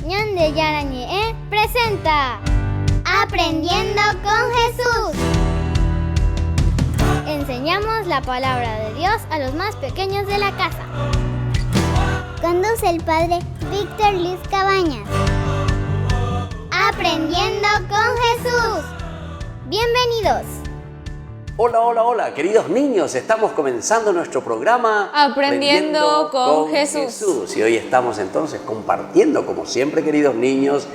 Ñande Yarañe presenta Aprendiendo con Jesús. Enseñamos la palabra de Dios a los más pequeños de la casa. Conduce el padre Víctor Luis Cabañas. Aprendiendo con Jesús. Bienvenidos. Hola, queridos niños, estamos comenzando nuestro programa Aprendiendo con Jesús. Y hoy estamos entonces compartiendo, como siempre, queridos niños,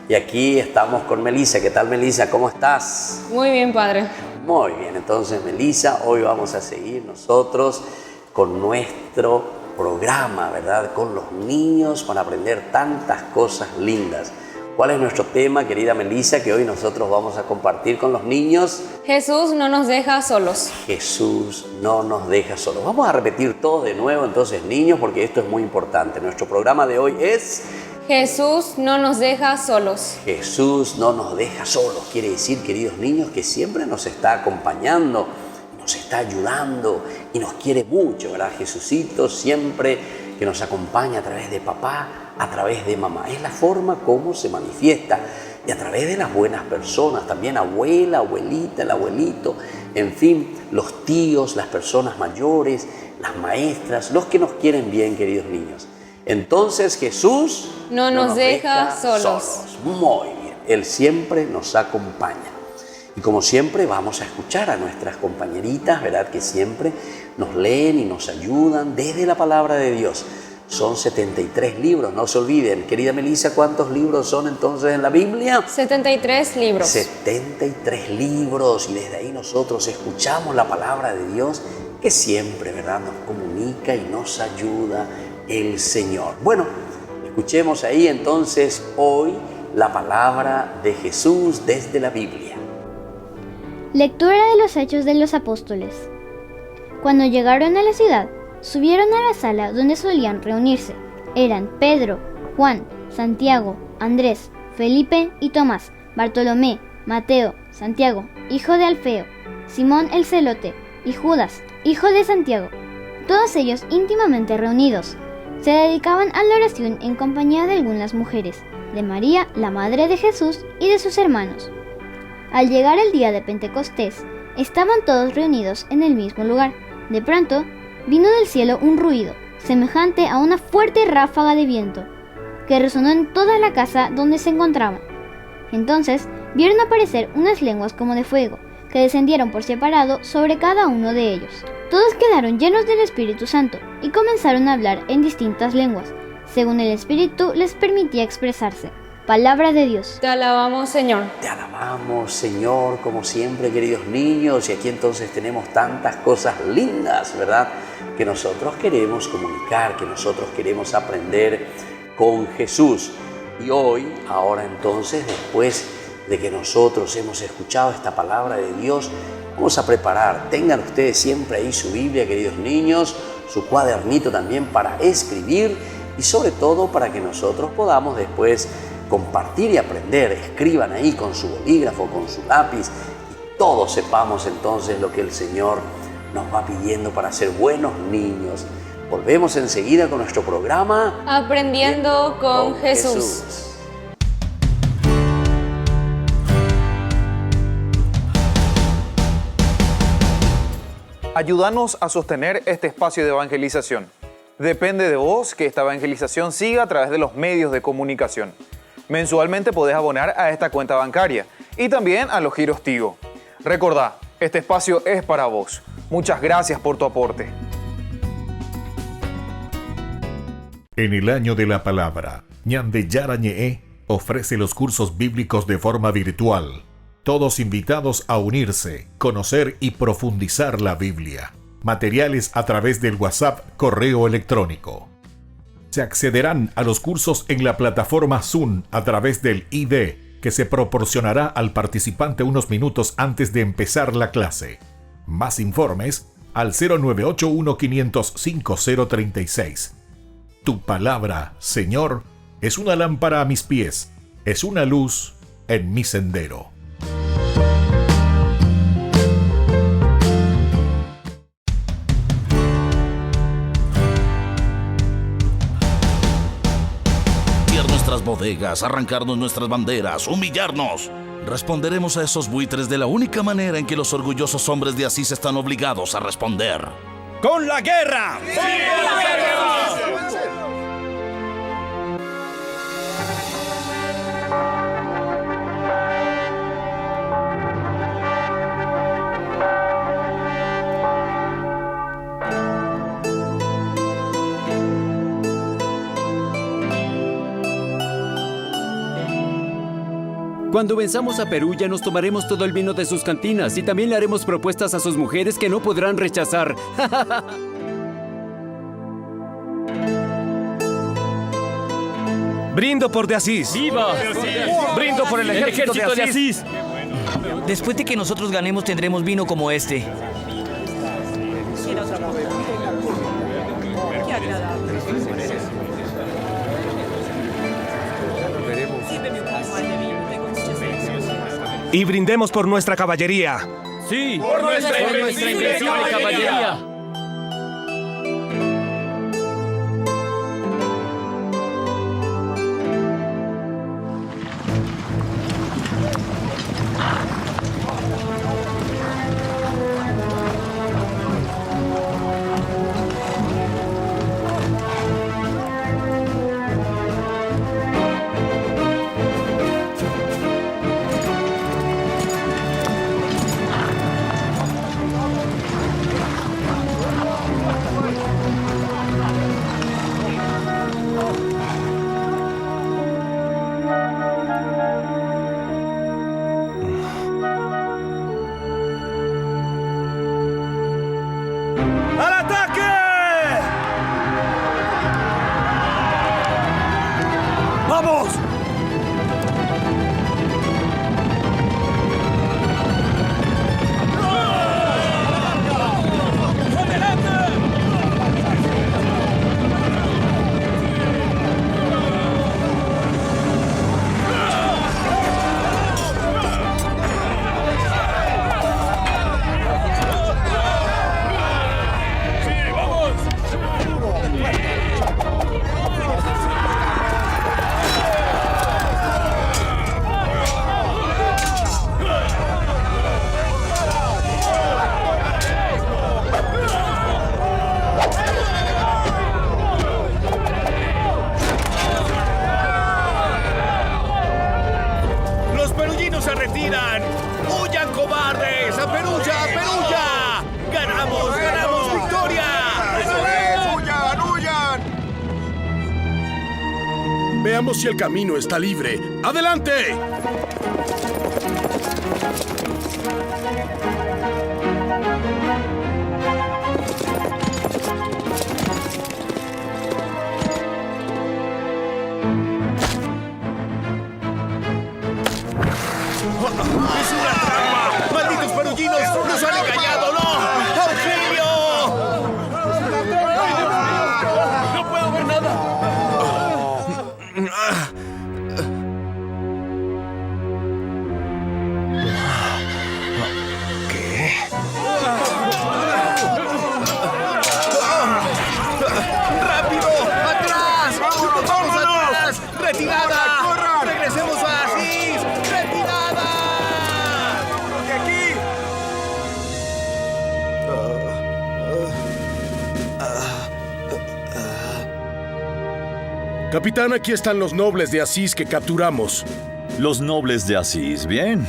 y aquí estamos con Melissa. ¿Qué tal, Melissa? ¿Cómo estás? Muy bien, padre. Muy bien, entonces, Melissa, hoy vamos a seguir nosotros con nuestro programa, ¿verdad? Con los niños para aprender tantas cosas lindas. ¿Cuál es nuestro tema, querida Melissa, que hoy nosotros vamos a compartir con los niños? Jesús no nos deja solos. Jesús no nos deja solos. Vamos a repetir todo de nuevo entonces, niños, porque esto es muy importante. Nuestro programa de hoy es... Jesús no nos deja solos. Jesús no nos deja solos. Quiere decir, queridos niños, que siempre nos está acompañando, nos está ayudando y nos quiere mucho, ¿verdad? Jesucito siempre que nos acompaña a través de papá, a través de mamá. Es la forma como se manifiesta y a través de las buenas personas, también abuela, abuelita, el abuelito, en fin, los tíos, las personas mayores, las maestras, los que nos quieren bien, queridos niños. Entonces Jesús no nos deja solos. Muy bien, Él siempre nos acompaña. Y como siempre vamos a escuchar a nuestras compañeritas, ¿verdad? Que siempre nos leen y nos ayudan desde la palabra de Dios. Son 73 libros, no se olviden. Querida Melissa, ¿cuántos libros son entonces en la Biblia? 73 libros. 73 libros, y desde ahí nosotros escuchamos la palabra de Dios que siempre, ¿verdad? Nos comunica y nos ayuda el Señor. Bueno, escuchemos ahí entonces hoy la palabra de Jesús desde la Biblia. Lectura de los Hechos de los Apóstoles. Cuando llegaron a la ciudad, subieron a la sala donde solían reunirse. Eran Pedro, Juan, Santiago, Andrés, Felipe y Tomás, Bartolomé, Mateo, Santiago, hijo de Alfeo, Simón el Celote y Judas, hijo de Santiago. Todos ellos íntimamente reunidos. Se dedicaban a la oración en compañía de algunas mujeres, de María, la madre de Jesús, y de sus hermanos. Al llegar el día de Pentecostés, estaban todos reunidos en el mismo lugar. De pronto, vino del cielo un ruido, semejante a una fuerte ráfaga de viento, que resonó en toda la casa donde se encontraban. Entonces, vieron aparecer unas lenguas como de fuego, que descendieron por separado sobre cada uno de ellos. Todos quedaron llenos del Espíritu Santo y comenzaron a hablar en distintas lenguas, según el Espíritu les permitía expresarse. Palabra de Dios. Te alabamos, Señor. Te alabamos, Señor, como siempre, queridos niños. Y aquí entonces tenemos tantas cosas lindas, ¿verdad? Que nosotros queremos comunicar, que nosotros queremos aprender con Jesús. Y hoy, ahora entonces, después de que nosotros hemos escuchado esta palabra de Dios, vamos a preparar. Tengan ustedes siempre ahí su Biblia, queridos niños, su cuadernito también para escribir y sobre todo para que nosotros podamos después compartir y aprender. Escriban ahí con su bolígrafo, con su lápiz, y todos sepamos entonces lo que el Señor nos va pidiendo para ser buenos niños. Volvemos enseguida con nuestro programa Aprendiendo con Jesús. Ayúdanos a sostener este espacio de evangelización. Depende de vos que esta evangelización siga a través de los medios de comunicación. Mensualmente podés abonar a esta cuenta bancaria y también a los giros Tigo. Recordá, este espacio es para vos. Muchas gracias por tu aporte. En el año de la palabra, Ñande Yarañe ofrece los cursos bíblicos de forma virtual. Todos invitados a unirse, conocer y profundizar la Biblia. Materiales a través del WhatsApp, correo electrónico. Se accederán a los cursos en la plataforma Zoom a través del ID, que se proporcionará al participante unos minutos antes de empezar la clase. Más informes al 0981-500-5036. Tu palabra, Señor, es una lámpara a mis pies, es una luz en mi sendero. nuestras bodegas, arrancarnos nuestras banderas, humillarnos. Responderemos a esos buitres de la única manera en que los orgullosos hombres de Asís están obligados a responder. ¡Con la guerra! ¡Sí, con la guerra! Cuando venzamos a Perugia nos tomaremos todo el vino de sus cantinas y también le haremos propuestas a sus mujeres que no podrán rechazar. ¡Brindo por de Asís! ¡Viva! ¡Brindo por el ejército de Asís! Después de que nosotros ganemos tendremos vino como este. Y brindemos por nuestra caballería. ¡Sí! ¡Por nuestra invencible caballería! ¡Al ataque! ¡Vamos! ¡Los perullinos se retiran! ¡Huyan, cobardes! ¡A Perugia! ¡A Perugia! ¡Ganamos! ¡Ganamos! ¡Victoria! ¡Huyan! ¡Huyan! Veamos si el camino está libre. ¡Adelante! ¡Es una trampa! ¡Malditos perullinos! ¡Nos han engañado! ¡No! ¡Auxilio! ¡No puedo ver nada! ¿Qué? ¡Rápido! ¡Atrás! ¡Vamos atrás! ¡Retirada! ¡Regresemos a Asís! ¡Retirada! ¡De aquí! Capitán, aquí están los nobles de Asís que capturamos. Los nobles de Asís, bien.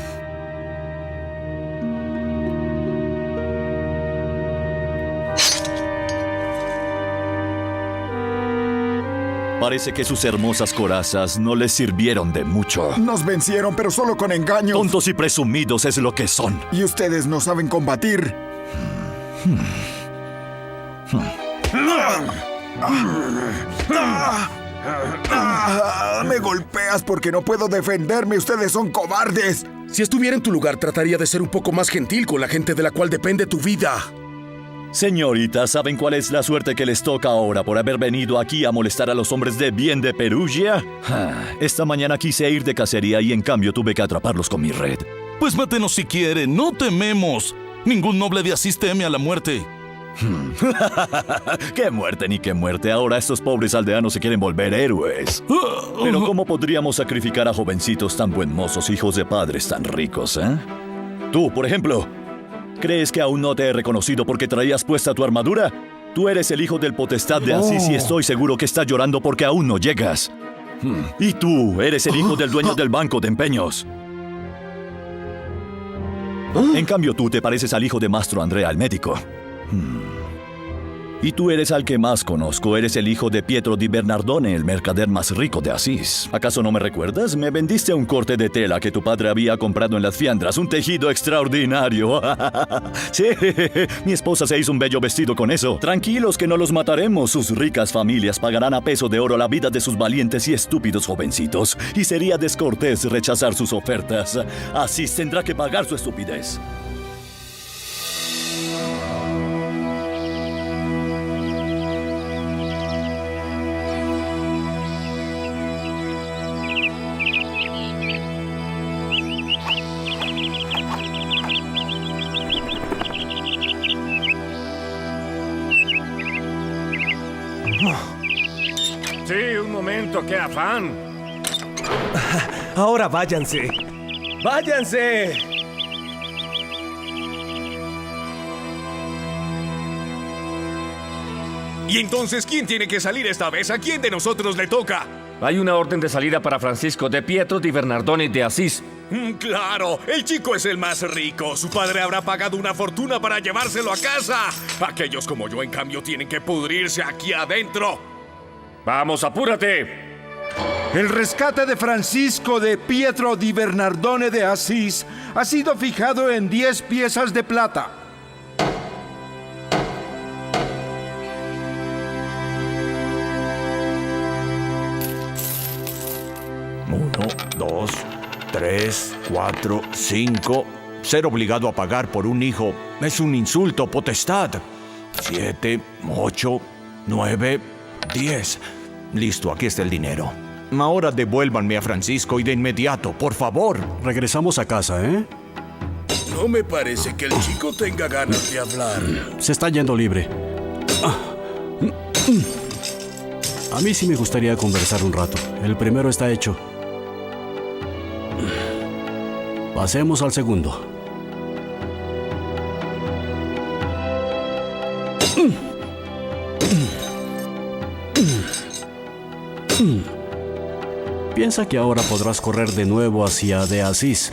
Parece que sus hermosas corazas no les sirvieron de mucho. Nos vencieron, pero solo con engaños. Tontos y presumidos es lo que son. Y ustedes no saben combatir. Me golpeas porque no puedo defenderme. Ustedes son cobardes. Si estuviera en tu lugar, trataría de ser un poco más gentil con la gente de la cual depende tu vida. Señorita, ¿saben cuál es la suerte que les toca ahora por haber venido aquí a molestar a los hombres de bien de Perugia? Esta mañana quise ir de cacería y en cambio tuve que atraparlos con mi red. Pues mátenos si quiere, no tememos. Ningún noble de Asís teme a la muerte. ¡Qué muerte ni qué muerte! Ahora estos pobres aldeanos se quieren volver héroes. Pero ¿cómo podríamos sacrificar a jovencitos tan buen mozos, hijos de padres tan ricos, eh? Tú, por ejemplo, ¿crees que aún no te he reconocido porque traías puesta tu armadura? Tú eres el hijo del potestad de Asís y estoy seguro que está llorando porque aún no llegas. Y tú eres el hijo del dueño del banco de empeños. En cambio, tú te pareces al hijo de Mastro Andrea, el médico. Y tú eres al que más conozco. Eres el hijo de Pietro di Bernardone, el mercader más rico de Asís. ¿Acaso no me recuerdas? Me vendiste un corte de tela que tu padre había comprado en las Fiandras. Un tejido extraordinario. Sí, mi esposa se hizo un bello vestido con eso. Tranquilos que no los mataremos. Sus ricas familias pagarán a peso de oro la vida de sus valientes y estúpidos jovencitos. Y sería descortés rechazar sus ofertas. Asís tendrá que pagar su estupidez. Sí, un momento, qué afán. Ahora váyanse. ¡Váyanse! ¿Y entonces quién tiene que salir esta vez? ¿A quién de nosotros le toca? Hay una orden de salida para Francisco de Pietro di Bernardone de Asís. Claro, el chico es el más rico. Su padre habrá pagado una fortuna para llevárselo a casa. Aquellos como yo, en cambio, tienen que pudrirse aquí adentro. ¡Vamos, apúrate! El rescate de Francisco de Pietro di Bernardone de Asís ha sido fijado en 10 piezas de plata. Uno, 2, 3, 4, 5. Ser obligado a pagar por un hijo es un insulto, potestad. 7, 8, 9, 10. Listo, aquí está el dinero. Ahora devuélvanme a Francisco y de inmediato, por favor. Regresamos a casa, ¿eh? No me parece que el chico tenga ganas de hablar. Se está yendo libre. A mí sí me gustaría conversar un rato. El primero está hecho. Pasemos al segundo. Piensa que ahora podrás correr de nuevo hacia de Asís.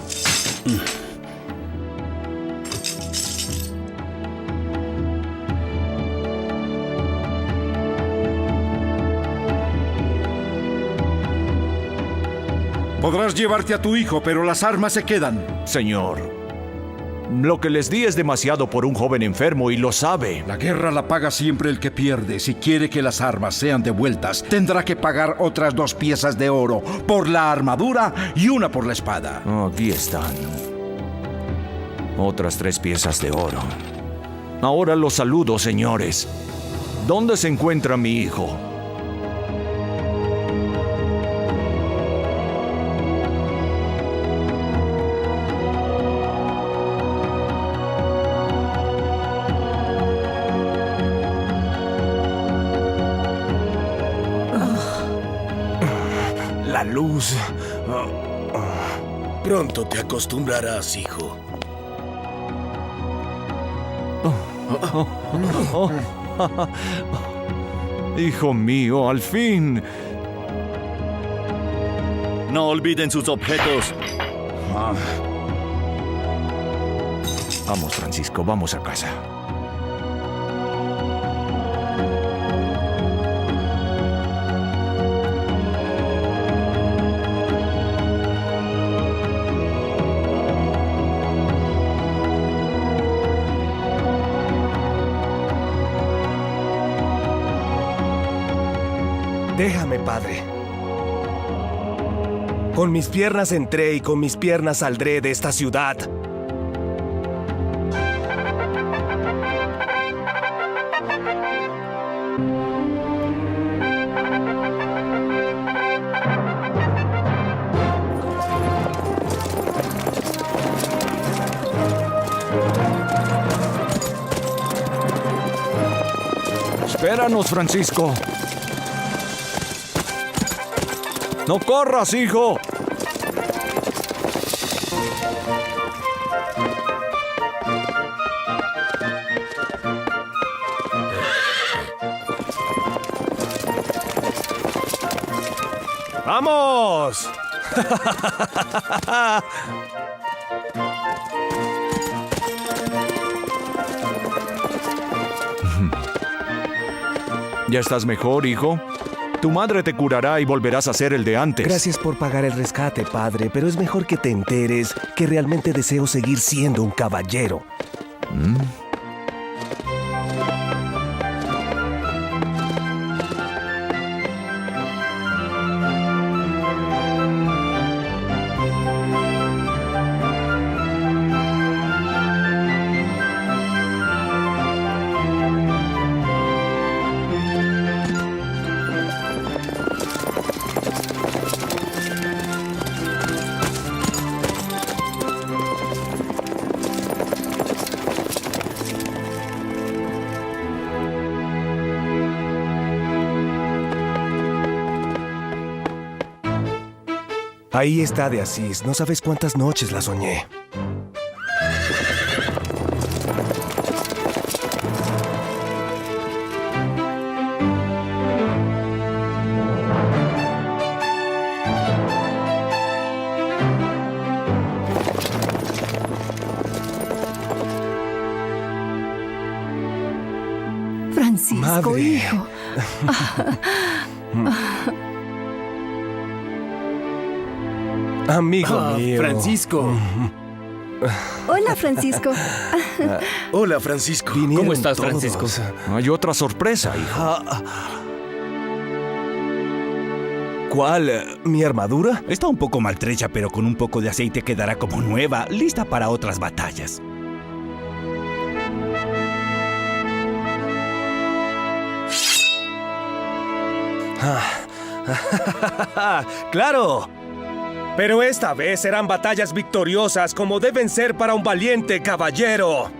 Podrás llevarte a tu hijo, pero las armas se quedan. Señor, lo que les di es demasiado por un joven enfermo y lo sabe. La guerra la paga siempre el que pierde. Si quiere que las armas sean devueltas, tendrá que pagar otras 2 piezas de oro por la armadura y una por la espada. Aquí están. Otras 3 piezas de oro. Ahora los saludo, señores. ¿Dónde se encuentra mi hijo? La luz. Pronto te acostumbrarás, hijo. Hijo mío, al fin. No olviden sus objetos. Vamos, Francisco, vamos a casa. Déjame, padre. Con mis piernas entré y con mis piernas saldré de esta ciudad. Ayúdanos, Francisco. No corras, hijo. ¡Vamos! ¿Ya estás mejor, hijo? Tu madre te curará y volverás a ser el de antes. Gracias por pagar el rescate, padre, pero es mejor que te enteres que realmente deseo seguir siendo un caballero. Ahí está de Asís. No sabes cuántas noches la soñé. Francisco, Madre. hijo. Amigo mío. Francisco. Hola, Francisco. Hola, Francisco. ¿Cómo estás, todos. Francisco? Hay otra sorpresa, hijo. ¿Cuál? ¿Mi armadura? Está un poco maltrecha, pero con un poco de aceite quedará como nueva, lista para otras batallas. ¡Claro! Pero esta vez serán batallas victoriosas como deben ser para un valiente caballero.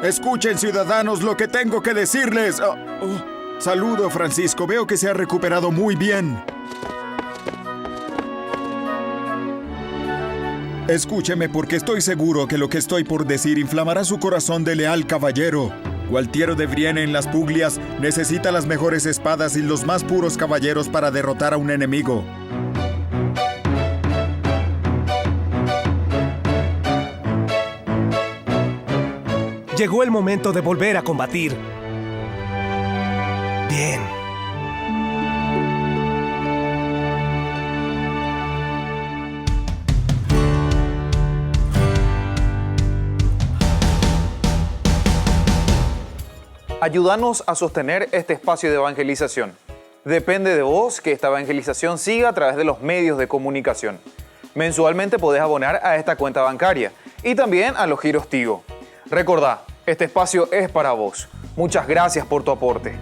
Escuchen, ciudadanos, lo que tengo que decirles. Saludo, Francisco. Veo que se ha recuperado muy bien. Escúcheme, porque estoy seguro que lo que estoy por decir inflamará su corazón de leal caballero. Gualtiero de Brienne en las Puglias necesita las mejores espadas y los más puros caballeros para derrotar a un enemigo. Llegó el momento de volver a combatir. Bien. Ayúdanos a sostener este espacio de evangelización. Depende de vos que esta evangelización siga a través de los medios de comunicación. Mensualmente podés abonar a esta cuenta bancaria y también a los giros Tigo. Recordá, este espacio es para vos. Muchas gracias por tu aporte.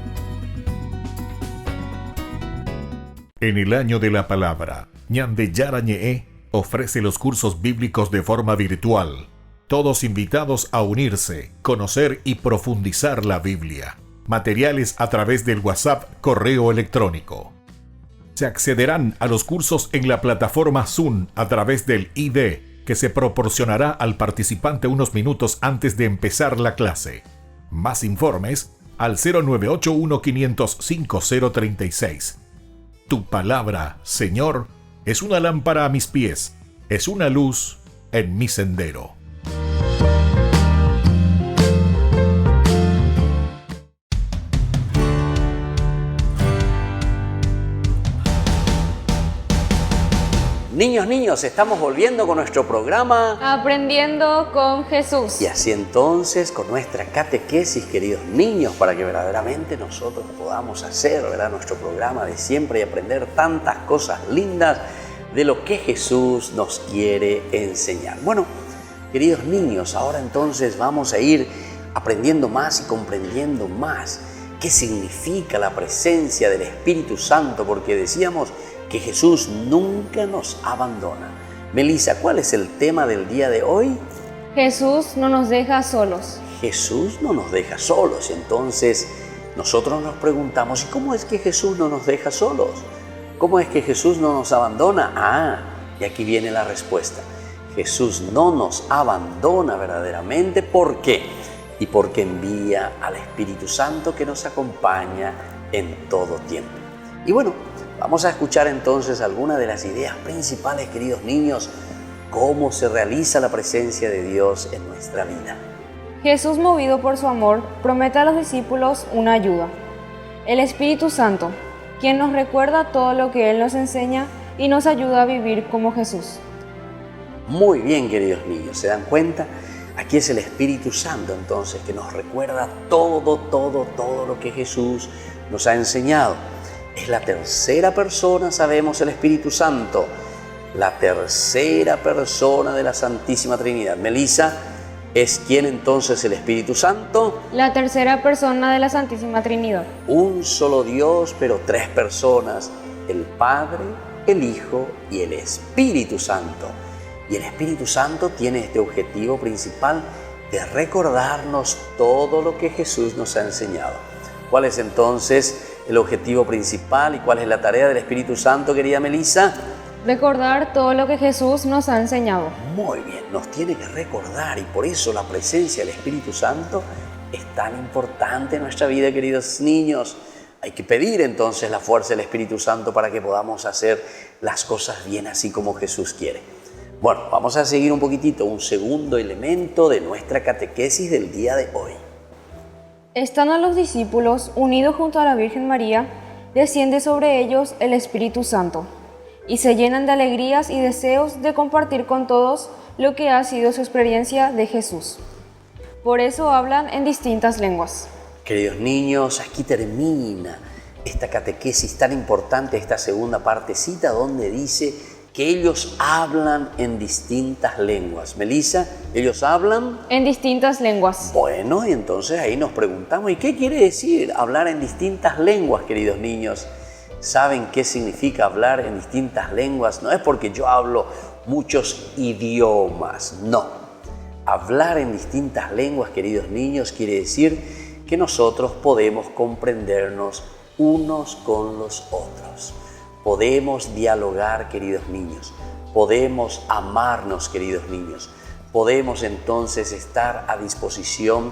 En el año de la palabra, Ñande Yarañe ofrece los cursos bíblicos de forma virtual. Todos invitados a unirse, conocer y profundizar la Biblia. Materiales a través del WhatsApp, correo electrónico. Se accederán a los cursos en la plataforma Zoom a través del ID, que se proporcionará al participante unos minutos antes de empezar la clase. Más informes al 0981-500-5036. Tu palabra, Señor, es una lámpara a mis pies, es una luz en mi sendero. Niños, estamos volviendo con nuestro programa Aprendiendo con Jesús. y así entonces con nuestra catequesis, queridos niños, para que verdaderamente nosotros podamos hacer, ¿verdad?, nuestro programa de siempre y aprender tantas cosas lindas de lo que Jesús nos quiere enseñar. Bueno, queridos niños, ahora entonces vamos a ir aprendiendo más y comprendiendo más qué significa la presencia del Espíritu Santo, porque decíamos que Jesús nunca nos abandona. Melissa, ¿cuál es el tema del día de hoy? Jesús no nos deja solos. Jesús no nos deja solos. Entonces nosotros nos preguntamos, ¿y cómo es que Jesús no nos deja solos? ¿Cómo es que Jesús no nos abandona? Y aquí viene la respuesta. Jesús no nos abandona verdaderamente. ¿Por qué? Y porque envía al Espíritu Santo que nos acompaña en todo tiempo. Y bueno, vamos a escuchar entonces algunas de las ideas principales, queridos niños, cómo se realiza la presencia de Dios en nuestra vida. Jesús, movido por su amor, promete a los discípulos una ayuda. El Espíritu Santo, quien nos recuerda todo lo que Él nos enseña y nos ayuda a vivir como Jesús. Muy bien, queridos niños, ¿se dan cuenta? Aquí es el Espíritu Santo entonces que nos recuerda todo lo que Jesús nos ha enseñado. Es la tercera persona, sabemos, el Espíritu Santo, la tercera persona de la Santísima Trinidad. Melissa, ¿es quién entonces el Espíritu Santo? La tercera persona de la Santísima Trinidad. Un solo Dios, pero tres personas, el Padre, el Hijo y el Espíritu Santo. Y el Espíritu Santo tiene este objetivo principal de recordarnos todo lo que Jesús nos ha enseñado. ¿Cuál es entonces el objetivo principal y cuál es la tarea del Espíritu Santo, querida Melissa? Recordar todo lo que Jesús nos ha enseñado. Muy bien, nos tiene que recordar, y por eso la presencia del Espíritu Santo es tan importante en nuestra vida, queridos niños. Hay que pedir entonces la fuerza del Espíritu Santo para que podamos hacer las cosas bien así como Jesús quiere. Bueno, vamos a seguir un poquitito, un segundo elemento de nuestra catequesis del día de hoy. Estando los discípulos unidos junto a la Virgen María, desciende sobre ellos el Espíritu Santo, y se llenan de alegrías y deseos de compartir con todos lo que ha sido su experiencia de Jesús. Por eso hablan en distintas lenguas. Queridos niños, aquí termina esta catequesis tan importante, esta segunda partecita donde dice que ellos hablan en distintas lenguas. Melissa, ¿ellos hablan? En distintas lenguas. Bueno, y entonces ahí nos preguntamos, ¿y qué quiere decir hablar en distintas lenguas, queridos niños? ¿Saben qué significa hablar en distintas lenguas? No es porque yo hablo muchos idiomas, no. Hablar en distintas lenguas, queridos niños, quiere decir que nosotros podemos comprendernos unos con los otros. Podemos dialogar, queridos niños. Podemos amarnos, queridos niños. Podemos entonces estar a disposición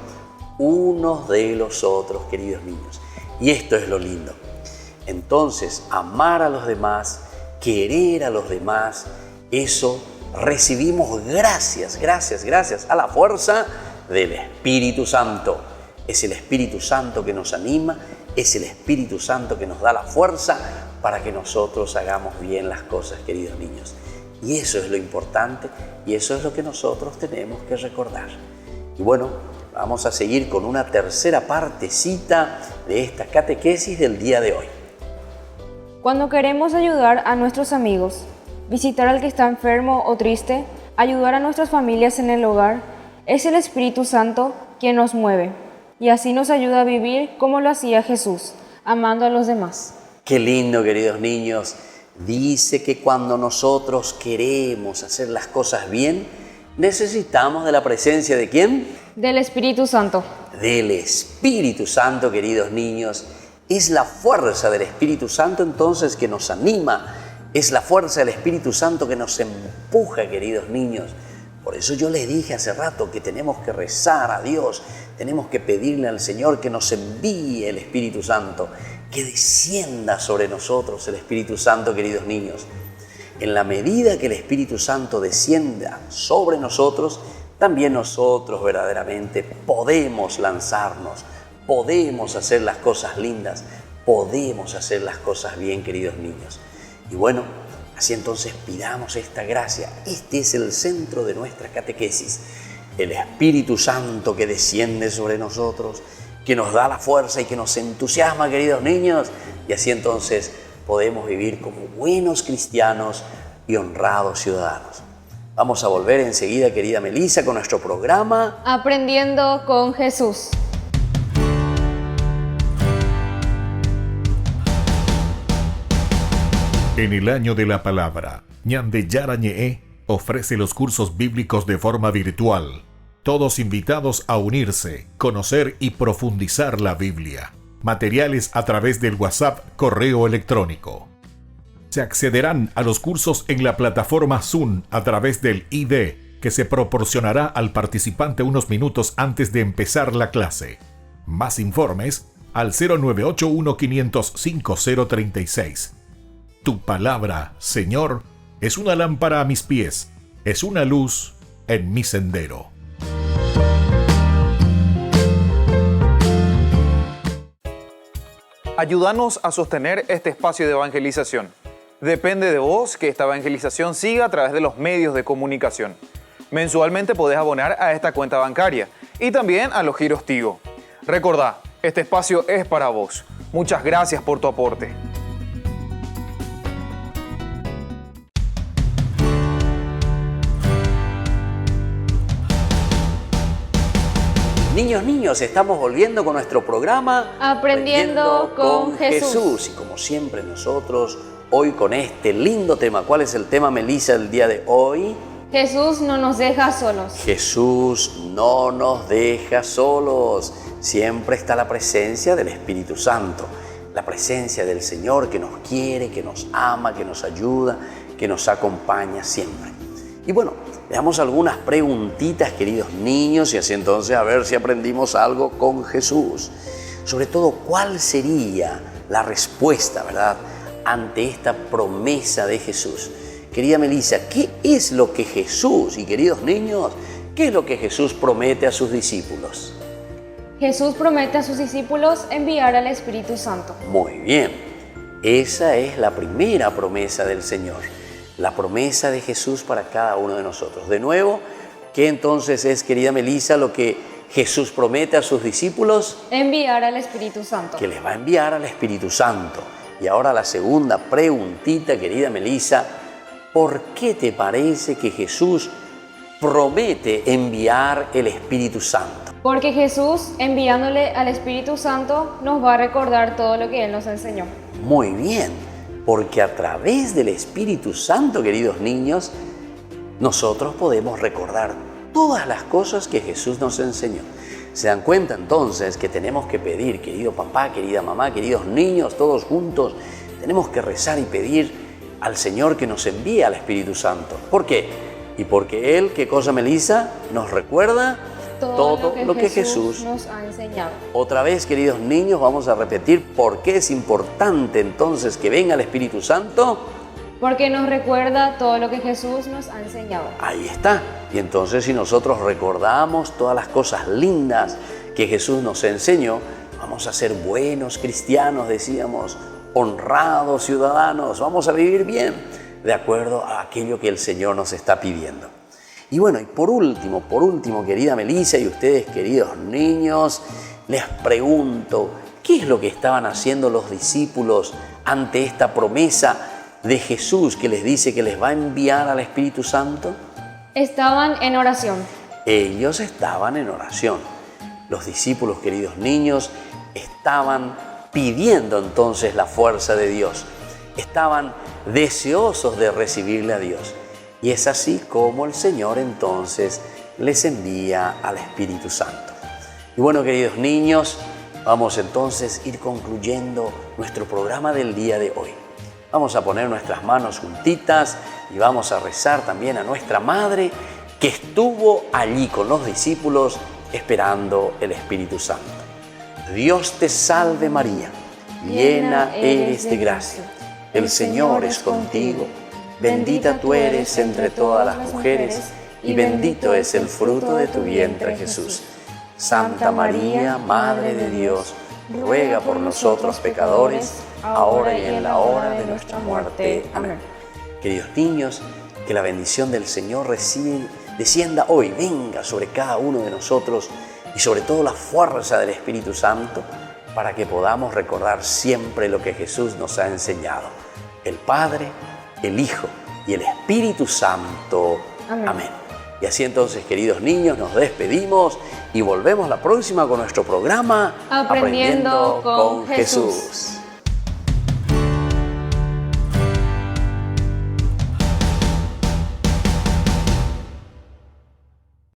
unos de los otros, queridos niños. Y esto es lo lindo. Entonces, amar a los demás, querer a los demás, eso recibimos gracias a la fuerza del Espíritu Santo. Es el Espíritu Santo que nos anima, es el Espíritu Santo que nos da la fuerza para que nosotros hagamos bien las cosas, queridos niños. Y eso es lo importante y eso es lo que nosotros tenemos que recordar. Y bueno, vamos a seguir con una tercera partecita de esta catequesis del día de hoy. Cuando queremos ayudar a nuestros amigos, visitar al que está enfermo o triste, ayudar a nuestras familias en el hogar, es el Espíritu Santo quien nos mueve y así nos ayuda a vivir como lo hacía Jesús, amando a los demás. Qué lindo, queridos niños. Dice que cuando nosotros queremos hacer las cosas bien, necesitamos de la presencia ¿de quién? Del Espíritu Santo. Del Espíritu Santo, queridos niños. Es la fuerza del Espíritu Santo entonces que nos anima. Es la fuerza del Espíritu Santo que nos empuja, queridos niños. Por eso yo les dije hace rato que tenemos que rezar a Dios. Tenemos que pedirle al Señor que nos envíe el Espíritu Santo. Que descienda sobre nosotros el Espíritu Santo, queridos niños. En la medida que el Espíritu Santo descienda sobre nosotros, también nosotros verdaderamente podemos lanzarnos, podemos hacer las cosas lindas, podemos hacer las cosas bien, queridos niños. Y bueno, así entonces pidamos esta gracia. Este es el centro de nuestra catequesis. El Espíritu Santo que desciende sobre nosotros, que nos da la fuerza y que nos entusiasma, queridos niños, y así entonces podemos vivir como buenos cristianos y honrados ciudadanos. Vamos a volver enseguida, querida Melissa, con nuestro programa Aprendiendo con Jesús. En el año de la palabra, Ñande Yarañe ofrece los cursos bíblicos de forma virtual. Todos invitados a unirse, conocer y profundizar la Biblia. Materiales a través del WhatsApp, correo electrónico. Se accederán a los cursos en la plataforma Zoom a través del ID, que se proporcionará al participante unos minutos antes de empezar la clase. Más informes al 0981-500-5036. Tu palabra, Señor, es una lámpara a mis pies, es una luz en mi sendero. Ayúdanos a sostener este espacio de evangelización. Depende de vos que esta evangelización siga a través de los medios de comunicación. Mensualmente podés abonar a esta cuenta bancaria y también a los giros Tigo. Recordá, este espacio es para vos. Muchas gracias por tu aporte. Niños, estamos volviendo con nuestro programa Aprendiendo con Jesús. Y como siempre nosotros, hoy con este lindo tema. ¿Cuál es el tema, Melissa, del día de hoy? Jesús no nos deja solos. Jesús no nos deja solos. Siempre está la presencia del Espíritu Santo. La presencia del Señor que nos quiere, que nos ama, que nos ayuda, que nos acompaña siempre. Y bueno, veamos algunas preguntitas, queridos niños, y así entonces a ver si aprendimos algo con Jesús. Sobre todo, ¿cuál sería la respuesta, verdad, ante esta promesa de Jesús? Querida Melissa, ¿qué es lo que Jesús, y queridos niños, qué es lo que Jesús promete a sus discípulos? Jesús promete a sus discípulos enviar al Espíritu Santo. Muy bien, esa es la primera promesa del Señor. La promesa de Jesús para cada uno de nosotros. De nuevo, ¿qué entonces es, querida Melissa, lo que Jesús promete a sus discípulos? Enviar al Espíritu Santo. Que les va a enviar al Espíritu Santo. Y ahora la segunda preguntita, querida Melissa, ¿por qué te parece que Jesús promete enviar el Espíritu Santo? Porque Jesús, enviándole al Espíritu Santo, nos va a recordar todo lo que Él nos enseñó. Muy bien. Porque a través del Espíritu Santo, queridos niños, nosotros podemos recordar todas las cosas que Jesús nos enseñó. ¿Se dan cuenta entonces que tenemos que pedir, querido papá, querida mamá, queridos niños, todos juntos, tenemos que rezar y pedir al Señor que nos envíe al Espíritu Santo? ¿Por qué? Y porque Él, ¿qué cosa, Melissa? Nos recuerda todo lo que Jesús nos ha enseñado. Otra vez, queridos niños, vamos a repetir por qué es importante entonces que venga el Espíritu Santo. Porque nos recuerda todo lo que Jesús nos ha enseñado. Ahí está. Y entonces, si nosotros recordamos todas las cosas lindas que Jesús nos enseñó, vamos a ser buenos cristianos, decíamos, honrados ciudadanos, vamos a vivir bien de acuerdo a aquello que el Señor nos está pidiendo. Y bueno, y por último, querida Melissa y ustedes, queridos niños, les pregunto, ¿qué es lo que estaban haciendo los discípulos ante esta promesa de Jesús que les dice que les va a enviar al Espíritu Santo? Estaban en oración. Ellos estaban en oración. Los discípulos, queridos niños, estaban pidiendo entonces la fuerza de Dios. Estaban deseosos de recibirle a Dios. Y es así como el Señor entonces les envía al Espíritu Santo. Y bueno, queridos niños, vamos entonces a ir concluyendo nuestro programa del día de hoy. Vamos a poner nuestras manos juntitas y vamos a rezar también a nuestra Madre que estuvo allí con los discípulos esperando el Espíritu Santo. Dios te salve María, llena eres de gracia, el Señor es contigo. Bendita tú eres entre todas las mujeres, y bendito es el fruto de tu vientre, Jesús. Santa María, Madre de Dios, ruega por nosotros pecadores, ahora y en la hora de nuestra muerte. Amén. Queridos niños, que la bendición del Señor descienda hoy, venga sobre cada uno de nosotros, y sobre todo la fuerza del Espíritu Santo, para que podamos recordar siempre lo que Jesús nos ha enseñado. El Padre, el Hijo y el Espíritu Santo. Amén. Amén. Y así entonces, queridos niños, nos despedimos y volvemos la próxima con nuestro programa Aprendiendo con Jesús.